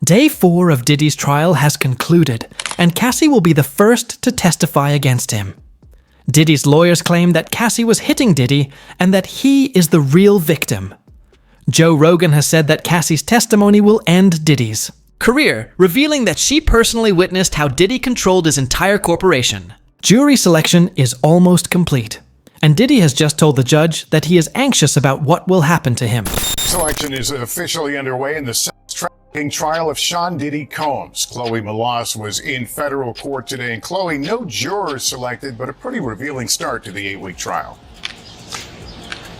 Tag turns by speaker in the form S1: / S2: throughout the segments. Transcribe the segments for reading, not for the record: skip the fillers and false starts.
S1: Day 4 of Diddy's trial has concluded, and Cassie will be the first to testify against him. Diddy's lawyers claim that Cassie was hitting Diddy and that he is the real victim. Joe Rogan has said that Cassie's testimony will end Diddy's career, revealing that she personally witnessed how Diddy controlled his entire corporation. Jury selection is almost complete, and Diddy has just told the judge that he is anxious about what will happen to him.
S2: Selection is officially underway in the sex-trafficking trial of Sean Diddy Combs. Chloe Melas was in federal court today, and Chloe, no jurors selected, but a pretty revealing start to the 8-week trial.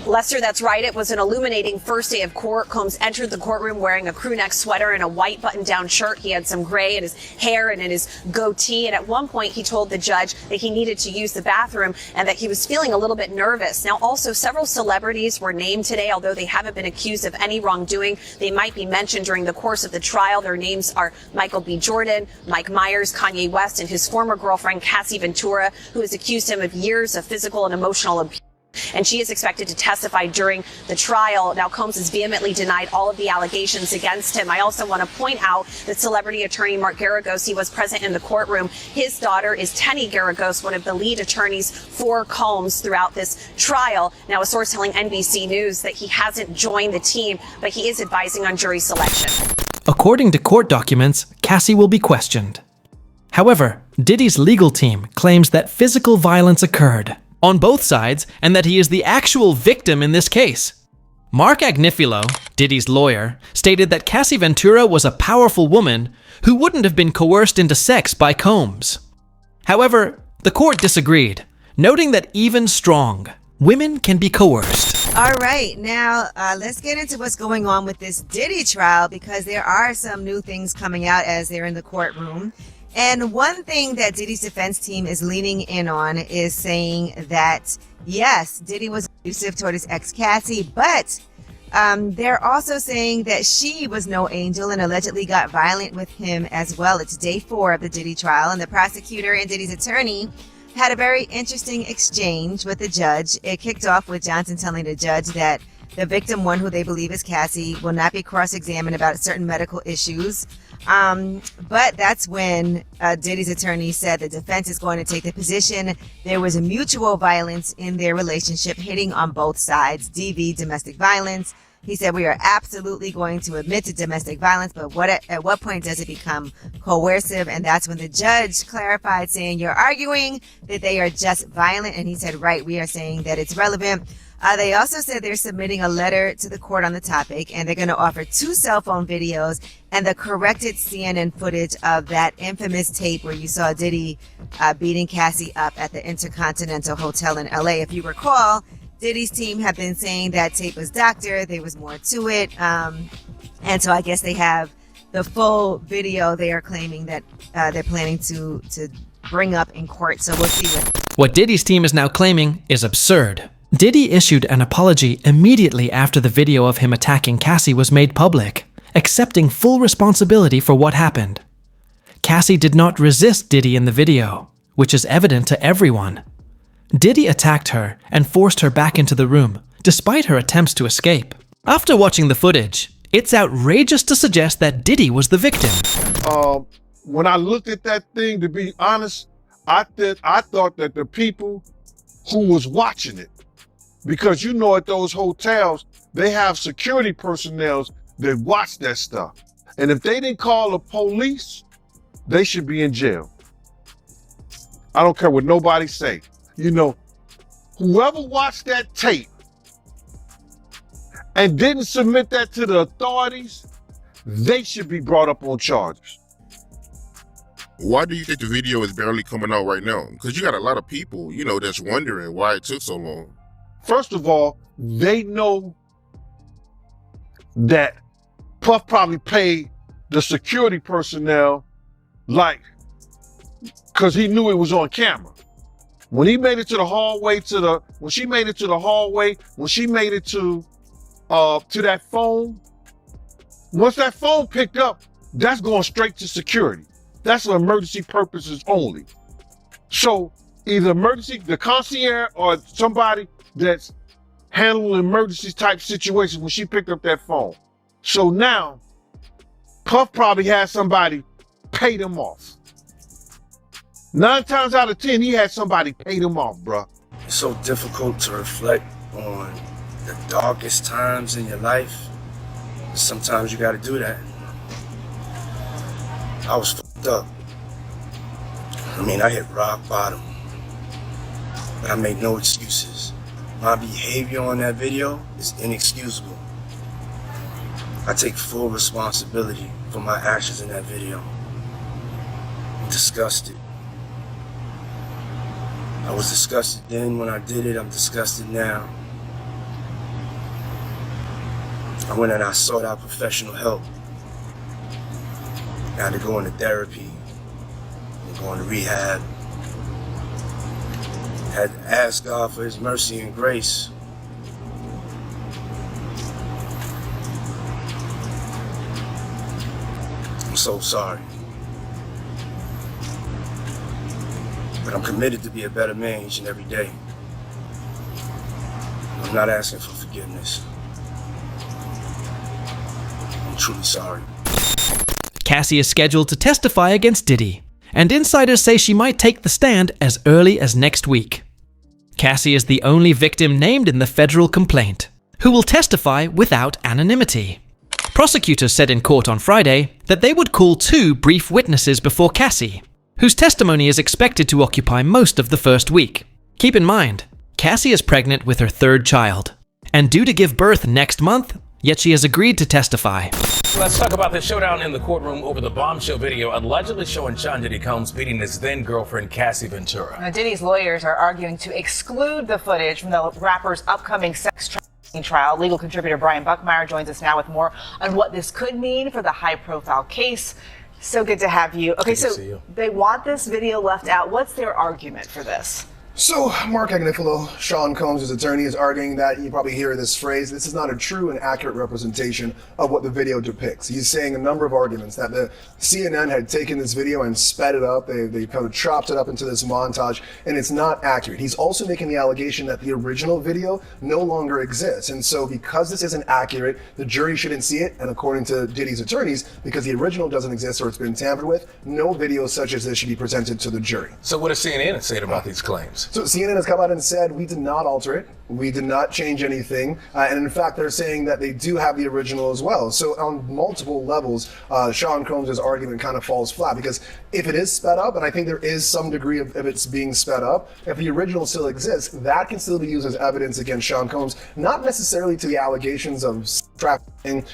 S3: Lester, that's right. It was an illuminating first day of court. Combs entered the courtroom wearing a crew neck sweater and a white button-down shirt. He had some gray in his hair and in his goatee. And at one point, he told the judge that he needed to use the bathroom and that he was feeling a little bit nervous. Now, also, several celebrities were named today, although they haven't been accused of any wrongdoing. They might be mentioned during the course of the trial. Their names are Michael B. Jordan, Mike Myers, Kanye West, and his former girlfriend, Cassie Ventura, who has accused him of years of physical and emotional abuse. And she is expected to testify during the trial. Now, Combs has vehemently denied all of the allegations against him. I also want to point out that celebrity attorney Mark Garagos, he was present in the courtroom. His daughter is Tenny Garagos, one of the lead attorneys for Combs throughout this trial. Now, a source telling NBC News that he hasn't joined the team, but he is advising on jury selection.
S1: According to court documents, Cassie will be questioned. However, Diddy's legal team claims that physical violence occurred on both sides, and that he is the actual victim in this case. Mark Agnifilo, Diddy's lawyer, stated that Cassie Ventura was a powerful woman who wouldn't have been coerced into sex by Combs. However, the court disagreed, noting that even strong, women can be coerced.
S4: All right, now let's get into what's going on with this Diddy trial, because there are some new things coming out as they're in the courtroom. And one thing that Diddy's defense team is leaning in on is saying that, yes, Diddy was abusive toward his ex Cassie, but they're also saying that she was no angel and allegedly got violent with him as well. It's day 4 of the Diddy trial, and the prosecutor and Diddy's attorney had a very interesting exchange with the judge. It kicked off with Johnson telling the judge that the victim, one who they believe is Cassie, will not be cross-examined about certain medical issues. But that's when Diddy's attorney said the defense is going to take the position there was a mutual violence in their relationship, hitting on both sides, DV, domestic violence. He said, we are absolutely going to admit to domestic violence, but at what point does it become coercive? And that's when the judge clarified, saying, you're arguing that they are just violent. And he said, right, we are saying that it's relevant. They also said they're submitting a letter to the court on the topic, and they're going to offer 2 cell phone videos and the corrected CNN footage of that infamous tape where you saw Diddy beating Cassie up at the Intercontinental Hotel in LA. If you recall, Diddy's team have been saying that tape was doctored. There was more to it. And so I guess they have the full video they are claiming that they're planning to bring up in court. So we'll see
S1: what Diddy's team is now claiming is absurd. Diddy issued an apology immediately after the video of him attacking Cassie was made public, accepting full responsibility for what happened. Cassie did not resist Diddy in the video, which is evident to everyone. Diddy attacked her and forced her back into the room, despite her attempts to escape. After watching the footage, it's outrageous to suggest that Diddy was the victim.
S5: When I looked at that thing, to be honest, I thought that the people who was watching it, because you know at those hotels, they have security personnel that watch that stuff. And if they didn't call the police, they should be in jail. I don't care what nobody say. You know, whoever watched that tape and didn't submit that to the authorities, they should be brought up on charges.
S6: Why do you think the video is barely coming out right now? Because you got a lot of people, you know, that's wondering why it took so long.
S5: First of all, they know that Puff probably paid the security personnel because he knew it was on camera. When he made it to the hallway, when she made it to that phone, once that phone picked up, that's going straight to security. That's for emergency purposes only. So either the concierge or somebody that's handling emergency type situations when she picked up that phone. So now Puff probably had somebody pay them off. 9 times out of 10, he had somebody pay them off, bruh.
S7: It's so difficult to reflect on the darkest times in your life. Sometimes you gotta do that. I was fucked up. I mean, I hit rock bottom, but I made no excuses. My behavior on that video is inexcusable. I take full responsibility for my actions in that video. I'm disgusted. I was disgusted then when I did it, I'm disgusted now. I went and I sought out professional help. I had to go into therapy, and go into rehab. I had to ask God for His mercy and grace. I'm so sorry. But I'm committed to be a better man each and every day. I'm not asking for forgiveness. I'm truly sorry.
S1: Cassie is scheduled to testify against Diddy, and insiders say she might take the stand as early as next week. Cassie is the only victim named in the federal complaint, who will testify without anonymity. Prosecutors said in court on Friday that they would call 2 brief witnesses before Cassie, whose testimony is expected to occupy most of the first week. Keep in mind, Cassie is pregnant with her 3rd child, and due to give birth next month, yet she has agreed to testify.
S8: Let's talk about the showdown in the courtroom over the bombshell video allegedly showing Sean Diddy Combs beating his then-girlfriend Cassie Ventura.
S9: Now, Diddy's lawyers are arguing to exclude the footage from the rapper's upcoming sex trafficking trial. Legal contributor Brian Buckmeyer joins us now with more on what this could mean for the high-profile case. So good to have you. Okay, so they want this video left out. What's their argument for this?
S10: So, Mark Agnifilo, Sean Combs' attorney, is arguing that, you probably hear this phrase, this is not a true and accurate representation of what the video depicts. He's saying a number of arguments that the CNN had taken this video and sped it up, they kind of chopped it up into this montage, and it's not accurate. He's also making the allegation that the original video no longer exists, and so because this isn't accurate, the jury shouldn't see it, and according to Diddy's attorneys, because the original doesn't exist or it's been tampered with, no video such as this should be presented to the jury.
S8: So what does CNN say about these claims?
S10: So CNN has come out and said, we did not alter it. We did not change anything. And in fact, they're saying that they do have the original as well. So on multiple levels, Sean Combs' argument kind of falls flat because if it is sped up, and I think there is some degree of it's being sped up, if the original still exists, that can still be used as evidence against Sean Combs, not necessarily to the allegations of trafficking,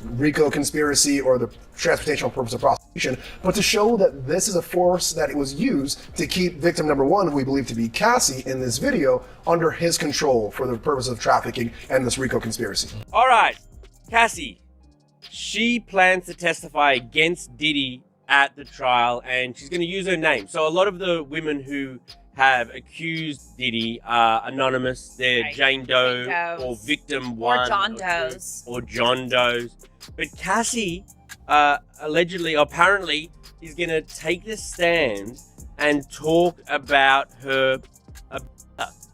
S10: RICO conspiracy, or the transportational purpose of prostitution, but to show that this is a force that it was used to keep victim number 1, who we believe to be Cassie in this video, under his control for the purpose of trafficking and this RICO conspiracy.
S11: All right, Cassie, she plans to testify against Diddy at the trial, and she's going to use her name. So a lot of the women who have accused Diddy are anonymous. They're right. Jane Doe or Victim 1.
S3: Or John Does.
S11: Or John Does. But Cassie, allegedly, apparently, is going to take the stand and talk about her.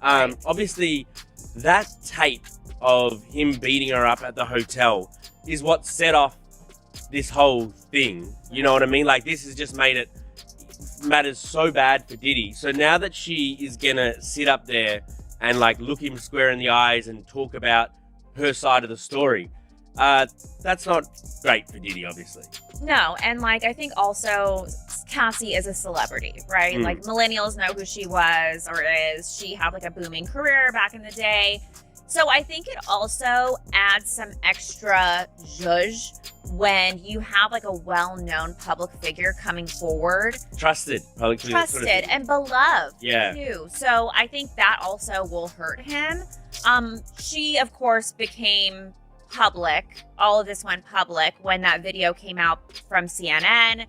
S11: Obviously, that tape of him beating her up at the hotel is what set off this whole thing. You know what I mean? Like, this has just made it matters so bad for Diddy. So now that she is gonna sit up there and like look him square in the eyes and talk about her side of the story, that's not great for Diddy, obviously.
S12: No, and like I think also Cassie is a celebrity, right? Like millennials know who she was or is. She had like a booming career back in the day. So I think it also adds some extra zhuzh when you have like a well-known public figure coming forward.
S11: Trusted
S12: and beloved
S11: yeah.
S12: too. So I think that also will hurt him. She of course became public. All of this went public when that video came out from CNN.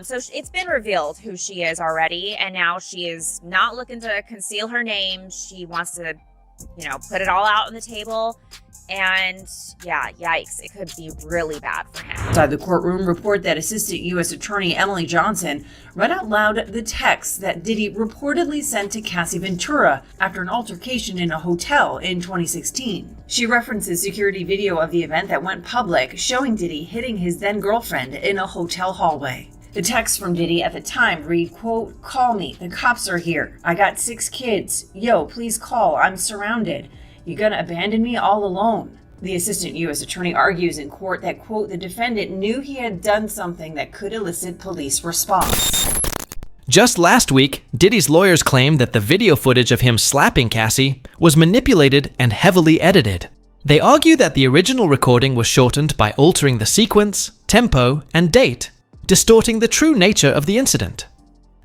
S12: So it's been revealed who she is already, and now she is not looking to conceal her name. She wants to put it all out on the table. And yeah, yikes, it could be really bad for him.
S13: Inside the courtroom, report that Assistant U.S. Attorney Emily Johnson read out loud the text that Diddy reportedly sent to Cassie Ventura after an altercation in a hotel in 2016. She references security video of the event that went public, showing Diddy hitting his then-girlfriend in a hotel hallway. The text from Diddy at the time read, quote, "Call me, the cops are here. I got 6 kids. Yo, please call, I'm surrounded. You gonna abandon me all alone?" The assistant U.S. attorney argues in court that, quote, the defendant knew he had done something that could elicit police response.
S1: Just last week, Diddy's lawyers claimed that the video footage of him slapping Cassie was manipulated and heavily edited. They argue that the original recording was shortened by altering the sequence, tempo, and date, distorting the true nature of the incident.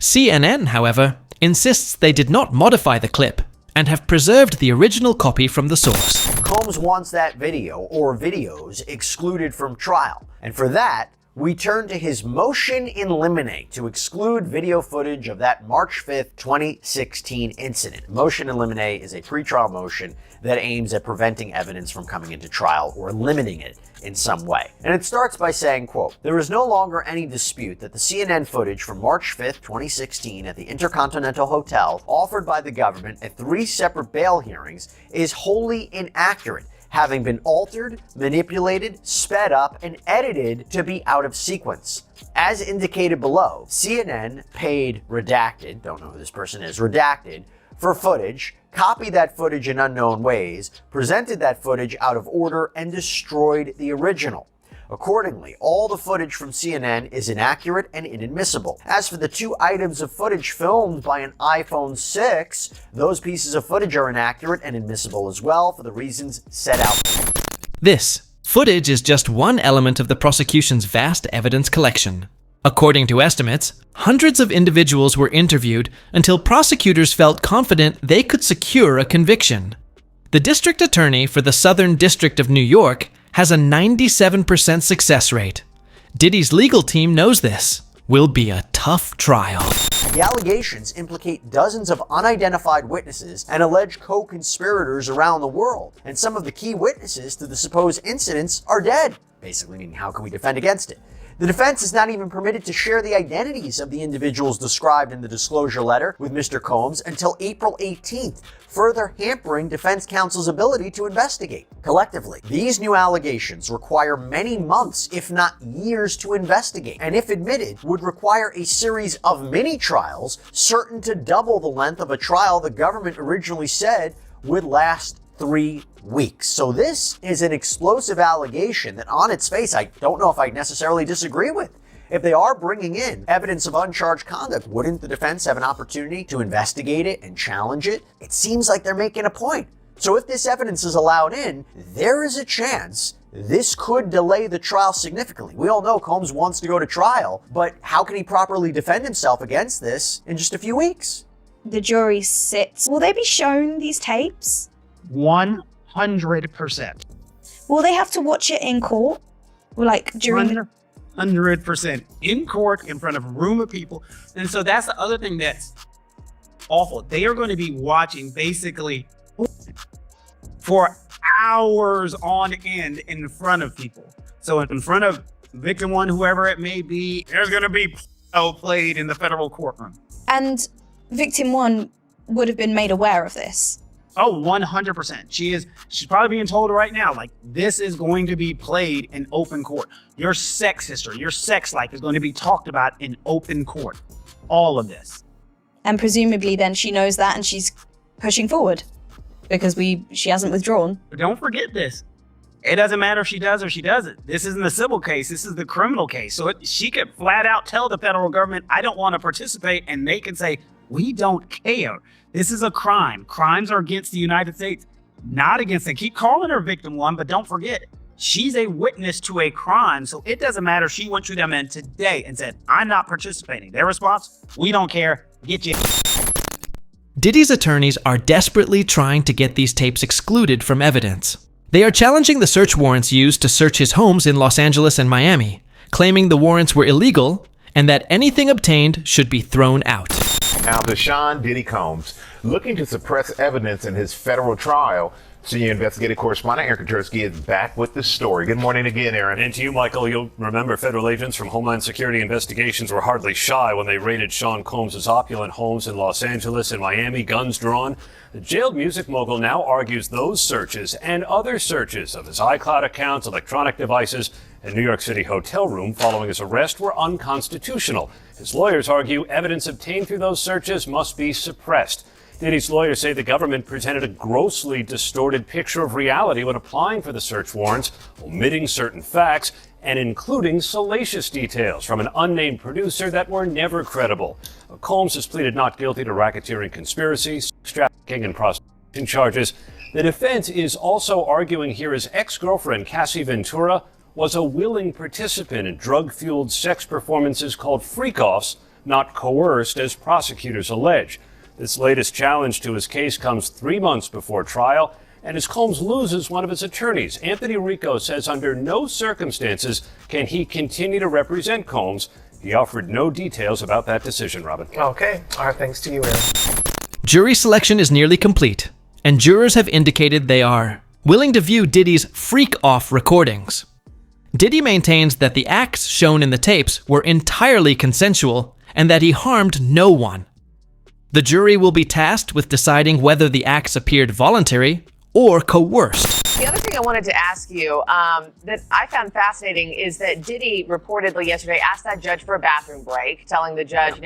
S1: CNN, however, insists they did not modify the clip and have preserved the original copy from the source.
S14: Combs wants that video or videos excluded from trial, and for that, we turn to his motion in limine to exclude video footage of that March 5th, 2016 incident. Motion in limine is a pretrial motion that aims at preventing evidence from coming into trial or limiting it in some way. And it starts by saying, quote, "There is no longer any dispute that the CNN footage from March 5th, 2016 at the Intercontinental Hotel offered by the government at 3 separate bail hearings is wholly inaccurate, having been altered, manipulated, sped up, and edited to be out of sequence. As indicated below, CNN paid Redacted, don't know who this person is, Redacted, for footage, copied that footage in unknown ways, presented that footage out of order, and destroyed the original. Accordingly, all the footage from CNN is inaccurate and inadmissible. As for the 2 items of footage filmed by an iPhone 6, those pieces of footage are inaccurate and inadmissible as well for the reasons set out."
S1: This footage is just one element of the prosecution's vast evidence collection. According to estimates, hundreds of individuals were interviewed until prosecutors felt confident they could secure a conviction. The district attorney for the Southern District of New York has a 97% success rate. Diddy's legal team knows this. Will be a tough trial.
S14: The allegations implicate dozens of unidentified witnesses and alleged co-conspirators around the world, and some of the key witnesses to the supposed incidents are dead. Basically meaning, how can we defend against it? The defense is not even permitted to share the identities of the individuals described in the disclosure letter with Mr. Combs until April 18th, further hampering defense counsel's ability to investigate. Collectively, these new allegations require many months, if not years, to investigate, and if admitted, would require a series of mini-trials certain to double the length of a trial the government originally said would last 3 weeks. So this is an explosive allegation that on its face, I don't know if I necessarily disagree with. If they are bringing in evidence of uncharged conduct, wouldn't the defense have an opportunity to investigate it and challenge it? It seems like they're making a point. So if this evidence is allowed in, there is a chance this could delay the trial significantly. We all know Combs wants to go to trial, but how can he properly defend himself against this in just a few weeks?
S15: The jury sits. Will they be shown these tapes?
S16: 100%.
S15: Will they have to watch it in court? Or like during
S16: 100% in court in front of a room of people. And so that's the other thing that's awful. They are going to be watching basically for hours on end in front of people. So in front of victim 1, whoever it may be, there's going to be played in the federal courtroom.
S15: And victim 1 would have been made aware of this.
S16: Oh, 100%. She's probably being told right now, like, this is going to be played in open court. Your sex history, your sex life is going to be talked about in open court. All of this.
S15: And presumably then she knows that and she's pushing forward because she hasn't withdrawn.
S16: But don't forget this. It doesn't matter if she does or she doesn't. This isn't the civil case. This is the criminal case. So she could flat out tell the federal government, I don't want to participate. And they can say, we don't care. This is a crime. Crimes are against the United States, not against them. Keep calling her victim 1, but don't forget, she's a witness to a crime. So it doesn't matter if she went to them in today and said, I'm not participating. Their response, we don't care. Get you.
S1: Diddy's attorneys are desperately trying to get these tapes excluded from evidence. They are challenging the search warrants used to search his homes in Los Angeles and Miami, claiming the warrants were illegal and that anything obtained should be thrown out.
S2: Now, to Sean Diddy Combs, looking to suppress evidence in his federal trial. Senior investigative correspondent Aaron Katersky is back with the story. Good morning again, Aaron.
S17: And to you, Michael, you'll remember federal agents from Homeland Security Investigations were hardly shy when they raided Sean Combs' opulent homes in Los Angeles and Miami, guns drawn. The jailed music mogul now argues those searches and other searches of his iCloud accounts, electronic devices, and New York City hotel room following his arrest were unconstitutional. His lawyers argue evidence obtained through those searches must be suppressed. Diddy's lawyers say the government presented a grossly distorted picture of reality when applying for the search warrants, omitting certain facts and including salacious details from an unnamed producer that were never credible. Combs has pleaded not guilty to racketeering conspiracy, sex trafficking, and prostitution charges. The defense is also arguing here his ex-girlfriend, Cassie Ventura, was a willing participant in drug-fueled sex performances called freak-offs, not coerced as prosecutors allege. This latest challenge to his case comes 3 months before trial, and as Combs loses one of his attorneys, Anthony Rico says under no circumstances can he continue to represent Combs. He offered no details about that decision, Robin.
S18: Okay. All right, thanks to you, Aaron.
S1: Jury selection is nearly complete, and jurors have indicated they are willing to view Diddy's freak-off recordings. Diddy maintains that the acts shown in the tapes were entirely consensual and that he harmed no one. The jury will be tasked with deciding whether the acts appeared voluntary or coerced.
S19: The other thing I wanted to ask you that I found fascinating is that Diddy reportedly yesterday asked that judge for a bathroom break, telling the judge,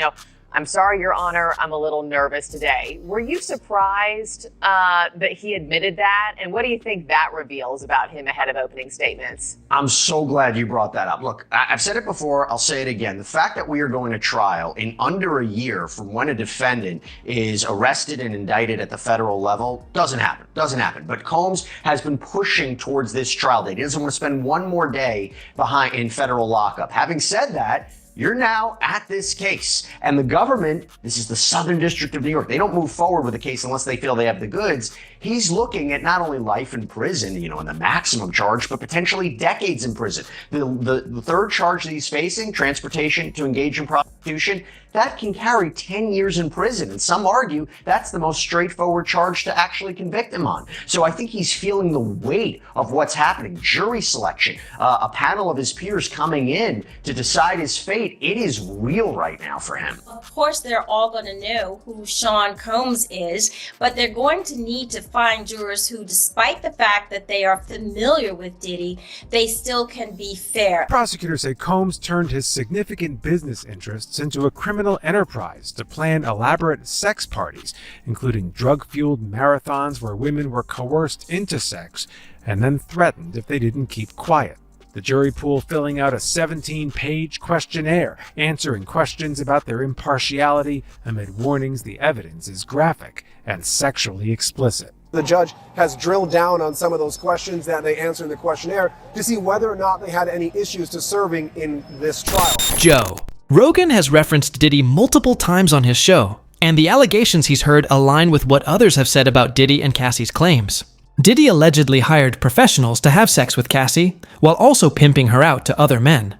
S19: I'm sorry, Your Honor, I'm a little nervous today. Were you surprised that he admitted that? And what do you think that reveals about him ahead of opening statements?
S14: I'm so glad you brought that up. Look, I've said it before, I'll say it again. The fact that we are going to trial in under a year from when a defendant is arrested and indicted at the federal level doesn't happen. But Combs has been pushing towards this trial date. He doesn't want to spend one more day behind in federal lockup. Having said that, you're now at this case, and the government, this is the Southern District of New York, they don't move forward with the case unless they feel they have the goods. He's looking at not only life in prison, and the maximum charge, but potentially decades in prison. The third charge that he's facing, transportation to engage in prostitution, that can carry 10 years in prison. And some argue that's the most straightforward charge to actually convict him on. So I think he's feeling the weight of what's happening. Jury selection, a panel of his peers coming in to decide his fate. It is real right now for him.
S20: Of course, they're all going to know who Sean Combs is, but they're going to need to find jurors who, despite the fact that they are familiar with Diddy, they still can be fair.
S21: Prosecutors say Combs turned his significant business interests into a criminal enterprise to plan elaborate sex parties, including drug-fueled marathons where women were coerced into sex and then threatened if they didn't keep quiet. The jury pool filling out a 17-page questionnaire, answering questions about their impartiality amid warnings the evidence is graphic and sexually explicit.
S10: The judge has drilled down on some of those questions that they answered in the questionnaire to see whether or not they had any issues to serving in this trial.
S1: Joe Rogan has referenced Diddy multiple times on his show, and the allegations he's heard align with what others have said about Diddy and Cassie's claims. Diddy allegedly hired professionals to have sex with Cassie, while also pimping her out to other men.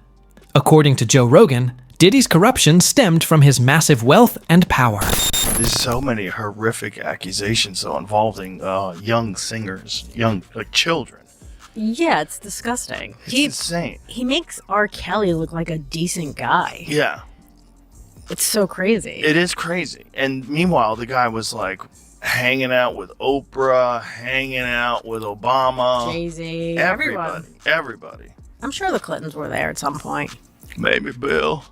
S1: According to Joe Rogan, Diddy's corruption stemmed from his massive wealth and power.
S22: There's so many horrific accusations involving young singers, young children.
S23: Yeah, it's disgusting.
S22: It's insane.
S23: He makes R. Kelly look like a decent guy.
S22: Yeah.
S23: It's so crazy.
S22: It is crazy. And meanwhile, the guy was hanging out with Oprah, hanging out with Obama.
S23: Jay-Z,
S22: everybody.
S23: I'm sure the Clintons were there at some point.
S22: Maybe Bill.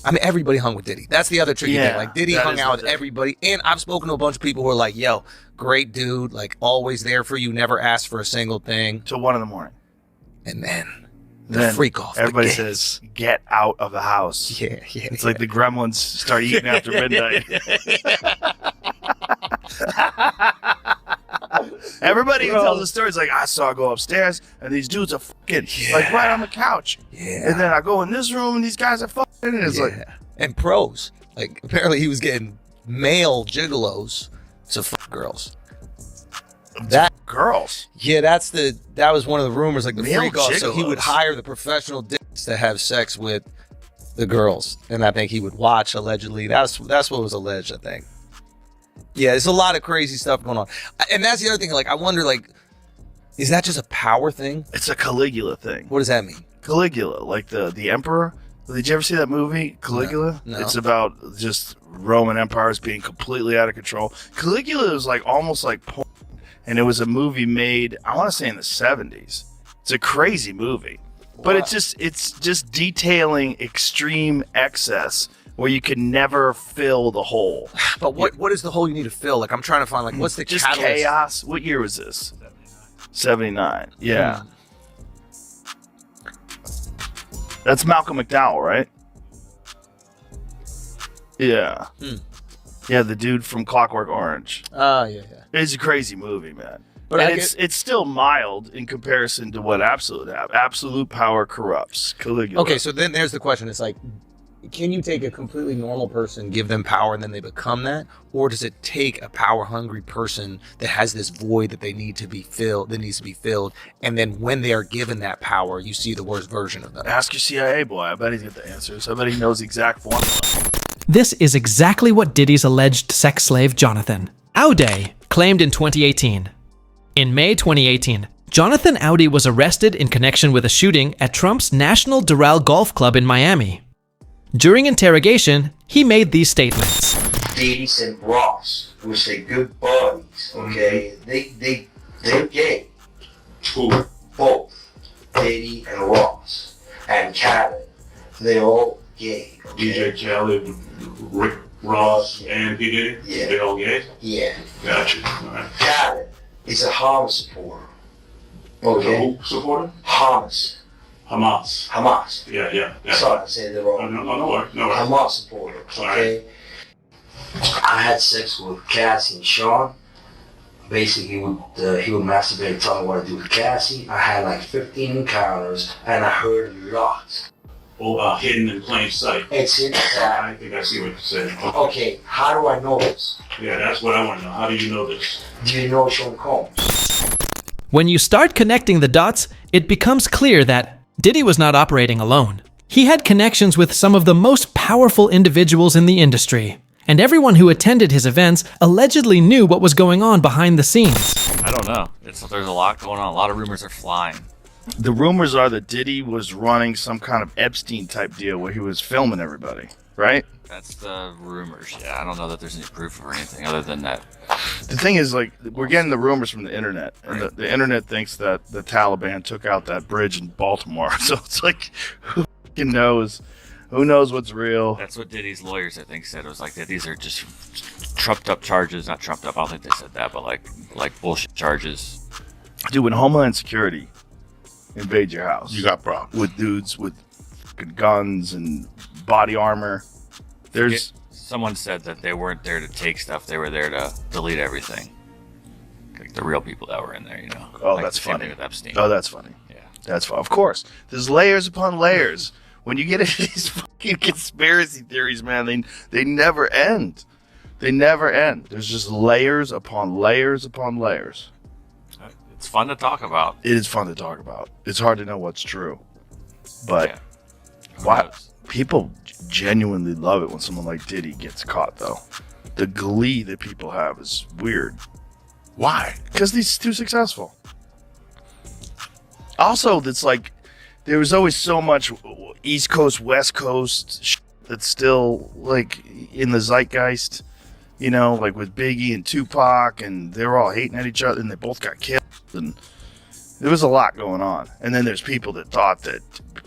S24: I mean, everybody hung with Diddy. That's the other tricky thing. Diddy hung out with everybody. And I've spoken to a bunch of people who are like, yo, great dude, always there for you, never asked for a single thing.
S22: Till 1 a.m.
S24: And then freak off.
S22: Everybody says, get out of the house.
S24: Yeah.
S22: It's like the gremlins start eating after midnight. Everybody who tells the story is I saw I go upstairs and these dudes are fucking right on the couch.
S24: Yeah.
S22: And then I go in this room and these guys are fucking. And it's
S24: and pros. Apparently he was getting male gigolos to fuck girls.
S22: Girls?
S24: Yeah, that was one of the rumors, the
S22: male
S24: freak off. So he
S22: gigolos.
S24: would hire the professional dicks to have sex with the girls, and I think he would watch allegedly. That's what was alleged, I think. Yeah, there's a lot of crazy stuff going on, and that's the other thing. Like, I wonder, like, is that just a power thing?
S22: It's a Caligula thing.
S24: What does that mean?
S22: Caligula, like the emperor. Did you ever see that movie, Caligula?
S24: No.
S22: It's about just Roman empires being completely out of control. Caligula was like almost like porn, and it was a movie made, I want to say, in the 70s. It's a crazy movie, but it's just detailing extreme excess where you can never fill the hole.
S24: But what is the hole you need to fill? Like, I'm trying to find, like, what's the
S22: just
S24: catalyst?
S22: chaos. What year was this? 79. Yeah. That's Malcolm McDowell, right? Yeah. Yeah, the dude from Clockwork Orange.
S24: Oh, yeah.
S22: It's a crazy movie, man.
S24: But
S22: And it's still mild in comparison to what Absolute have. Absolute power corrupts. Caligula.
S24: Okay, so then there's the question. It's like, can you take a completely normal person, give them power, and then they become that? Or does it take a power-hungry person that has this void that needs to be filled, and then when they are given that power, you see the worst version of them?
S22: Ask your CIA boy. I bet he's got the answers. I bet he knows the exact formula.
S1: This is exactly what Diddy's alleged sex slave Jonathan Audet claimed in 2018. In May 2018, Jonathan Audet was arrested in connection with a shooting at Trump's National Doral Golf Club in Miami. During interrogation, he made these statements.
S4: Diddy and Ross, which they good buddies, okay? They're gay. Who? Both. Diddy and Ross. And Khaled. They're all gay. Okay?
S5: DJ Khaled, Rick Ross, and P. Diddy?
S4: Yeah.
S5: They all gay?
S4: Yeah.
S5: Gotcha. All right.
S4: Khaled is a Hamas supporter. Okay?
S5: Who supporter?
S4: Hamas.
S5: Hamas. Yeah.
S4: Sorry, I said it wrong.
S5: No worries.
S4: Hamas supporter, okay? I had sex with Cassie and Sean. Basically, he would masturbate and tell me what to do with Cassie. I had like 15 encounters, and I heard a lot.
S5: Hidden in plain sight.
S4: It's in
S5: I think I see what you're saying.
S4: Okay, how do I know this?
S5: Yeah, that's what I want to know. How do you know this?
S4: Do you know Sean Combs?
S1: When you start connecting the dots, it becomes clear that Diddy was not operating alone. He had connections with some of the most powerful individuals in the industry, and everyone who attended his events allegedly knew what was going on behind the scenes.
S6: I don't know. There's a lot going on. A lot of rumors are flying.
S22: The rumors are that Diddy was running some kind of Epstein type deal where he was filming everybody, right?
S6: That's the rumors. Yeah, I don't know that there's any proof or anything other than that.
S22: The thing is, like, we're getting the rumors from the internet, and the internet thinks that the Taliban took out that bridge in Baltimore. So it's like, who fucking knows? Who knows what's real?
S6: That's what Diddy's lawyers, I think, said. It was like that these are just trumped up charges. Not trumped up. I don't think they said that, but like bullshit charges.
S22: Dude, when Homeland Security invade your house,
S5: You got problems.
S22: with dudes with fucking guns and body armor.
S6: Someone said that they weren't there to take stuff; they were there to delete everything. Like the real people that were in there, you know.
S22: Oh,
S6: Like
S22: that's
S6: the same
S22: funny.
S6: thing with Epstein.
S22: Oh, that's funny. Yeah, that's fun. Of course, there's layers upon layers. When you get into these fucking conspiracy theories, man, they never end. They never end. There's just layers upon layers upon layers.
S6: It's fun to talk about.
S22: It is fun to talk about. It's hard to know what's true, but why people genuinely love it when someone like Diddy gets caught, though. The glee that people have is weird. Why? Because he's too successful. Also, that's like there was always so much East Coast, West Coast shit that's still like in the zeitgeist. You know, like with Biggie and Tupac, and they were all hating at each other, and they both got killed, and there was a lot going on. And then there's people that thought that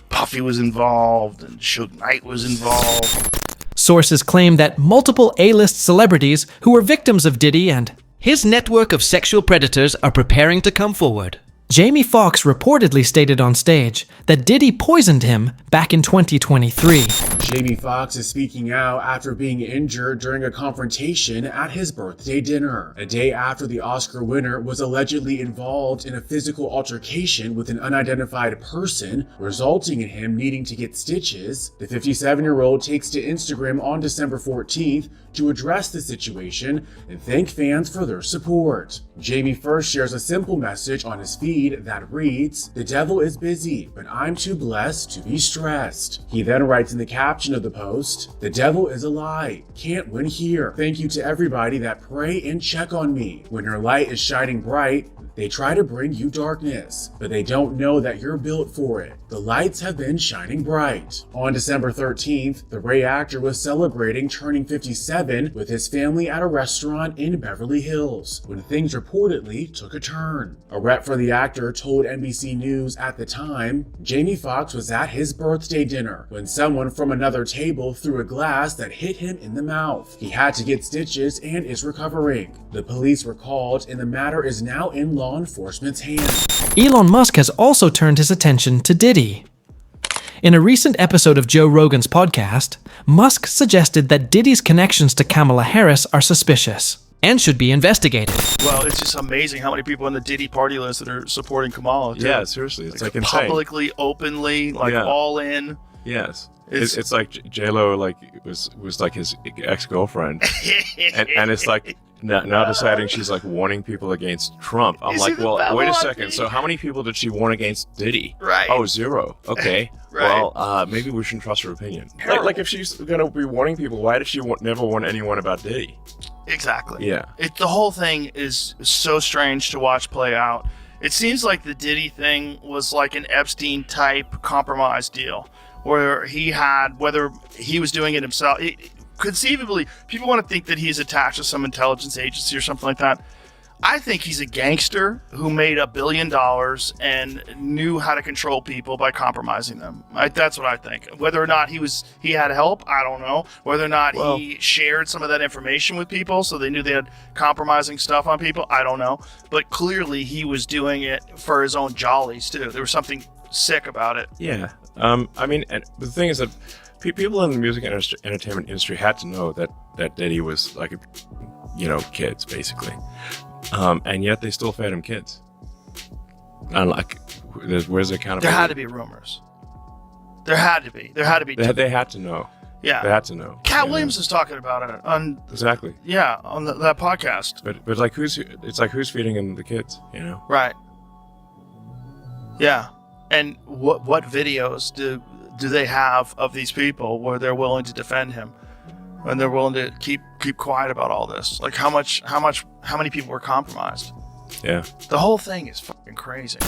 S22: Puffy was involved and Suge Knight was involved.
S1: Sources claim that multiple A-list celebrities who were victims of Diddy and his network of sexual predators are preparing to come forward. Jamie Foxx reportedly stated on stage that Diddy poisoned him back in 2023.
S7: Jamie Foxx is speaking out after being injured during a confrontation at his birthday dinner, a day after the Oscar winner was allegedly involved in a physical altercation with an unidentified person, resulting in him needing to get stitches. The 57-year-old takes to Instagram on December 14th to address the situation and thank fans for their support. Jamie first shares a simple message on his feed that reads, "The devil is busy, but I'm too blessed to be stressed." He then writes in the caption, caption of the post, "The devil is a lie. Can't win here. Thank you to everybody that pray and check on me. When your light is shining bright, they try to bring you darkness, but they don't know that you're built for it. The lights have been shining bright." On December 13th, the Ray actor was celebrating turning 57 with his family at a restaurant in Beverly Hills, when things reportedly took a turn. A rep for the actor told NBC News at the time, Jamie Foxx was at his birthday dinner when someone from another table threw a glass that hit him in the mouth. He had to get stitches and is recovering. The police were called and the matter is now in law enforcement's hands.
S1: Elon Musk has also turned his attention to Diddy. In a recent episode of Joe Rogan's podcast, Musk suggested that Diddy's connections to Kamala Harris are suspicious and should be investigated.
S22: Well, it's just amazing how many people on the Diddy party list that are supporting Kamala. Too.
S3: Yeah, seriously, it's like insane.
S22: Publicly, openly, like all in.
S3: Yes. It's like J-Lo like was like his ex-girlfriend, and it's like now deciding she's like warning people against Trump. I'm like, well, wait a second. So how many people did she warn against Diddy?
S22: Right.
S3: Oh, 0. Okay.
S22: Right.
S3: Well, maybe we shouldn't trust her opinion. Like if she's gonna be warning people, why did she never warn anyone about Diddy?
S22: Exactly.
S3: Yeah.
S22: The whole thing is so strange to watch play out. It seems like the Diddy thing was like an Epstein type compromise deal, where he had, whether he was doing it himself, conceivably, people want to think that he's attached to some intelligence agency or something like that. I think he's a gangster who made $1 billion and knew how to control people by compromising them. That's what I think. Whether or not he had help, I don't know. Whether or not he shared some of that information with people so they knew they had compromising stuff on people, I don't know. But clearly he was doing it for his own jollies too. There was something sick about it.
S3: Yeah. I mean, and the thing is that people in the music and entertainment industry had to know that Diddy was like, kids basically, and yet they still fed him kids. And like, where's the accountability?
S22: There had to be rumors. There had to be. They
S3: had to know.
S22: Yeah.
S3: They had to know.
S22: Cat Williams is talking about it on.
S3: Exactly.
S22: Yeah, on that podcast.
S3: But like, who's feeding him the kids?
S22: Right. Yeah. And what videos do they have of these people where they're willing to defend him, and they're willing to keep quiet about all this? Like how many people were compromised?
S3: Yeah.
S22: The whole thing is fucking crazy.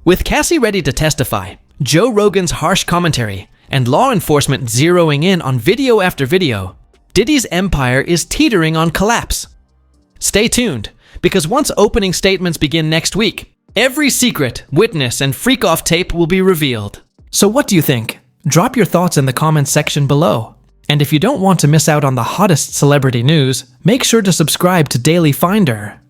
S1: With Cassie ready to testify, Joe Rogan's harsh commentary, and law enforcement zeroing in on video after video, Diddy's empire is teetering on collapse. Stay tuned, because once opening statements begin next week, every secret, witness, and freak-off tape will be revealed. So what do you think? Drop your thoughts in the comments section below. And if you don't want to miss out on the hottest celebrity news, make sure to subscribe to Daily Finder.